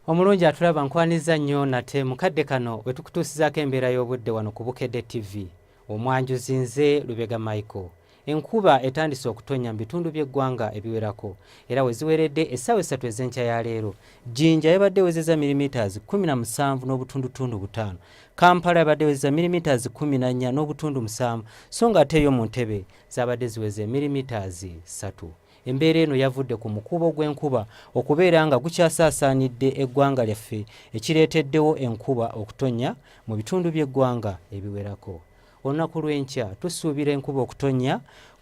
Omulungi atulaba nkwaniza nnyo nate mukadde kano we tukutuusizaako embeera y'obudde wano ku Bukedde TV. Omwanjuzi nze Lubega Micheal. Enkuba etandise okutonya mu bitundu by'eggwanga ebiwerako era we ziweredde essaawa 3 ez'enkya ya leero. Jinja yabadde ewezezza milimitaazi 17.5. Kampala yabadde ewezezza milimitaazi 14.7 so nga ate yo mu Ntebe zabadde ziweze milimitaazi 3. Embeera eno yavudde ku mukuubo gw'enkuba okubeera nga gukyasaasaanidde eggwanga lyaffe ekireeteddewo enkuba okutonya mu bitundu by'eggwanga ebiwerako. Olunaku lw'enkya tusuubira enkuba okutonya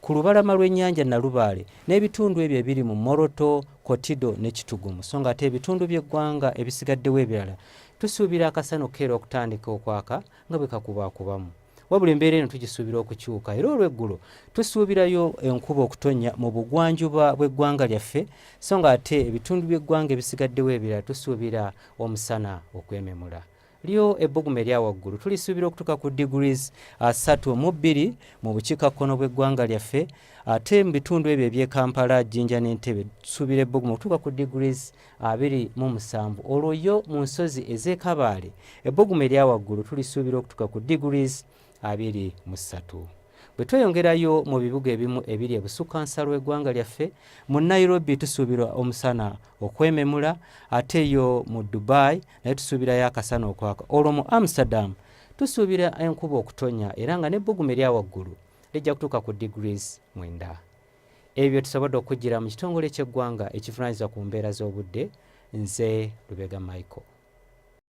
ku lubalama lw'ennyanja Nalubaale n'ebitundu ebyo ebiri mu Moroto, Kotido ne Kitugumu so nga ate ebitundu by'eggwanga ebisigaddewo ebirala tusuubira akasana okeera okutandika okwaka nga bwe kakubaakubamu. Wabula embeera eno tugisuubira okukyuka era olw'eggulo tusuubirayo enkuba okutonya mu bugwanjuba bw'eggwanga lyaffe so nga ate ebitundu by'eggwanga ebisigaddewo ebirala tusuubira omusana okwememula. Lyo ebbugumu erya waggulu tulisuubira okutuuka ku degrees 32 mu bukiikakkono bw'eggwanga lyaffe ate mu bitundu ebyo eby'e Kampala, Jinja n'Entebbe tusuubira ebbugumu okutuuka ku degrees 27. Olwo yo mu nsozi ez'e Kabaale ebbugumu erya waggulu tulisuubira okutuuka ku degrees 23. Bwe tweyongerayo mu bibuga ebimu ebiri ebusukkansa lw'eggwanga lyaffe mu Nairobi tusuubira omusana okwememula ate yo mu Dubai naye tusuubirayo akasana okwaka. Olwo mu Amsterdam tusuubira enkuba okutonya era nga n'ebbugumu erya waggulu lijja kutuuka ku degrees 9. Ebyo tusobodde okujjira mu kitongole ky'eggwanga ekivunaanyizibwa ku mbeera z'obudde. Nze Lubega Micheal.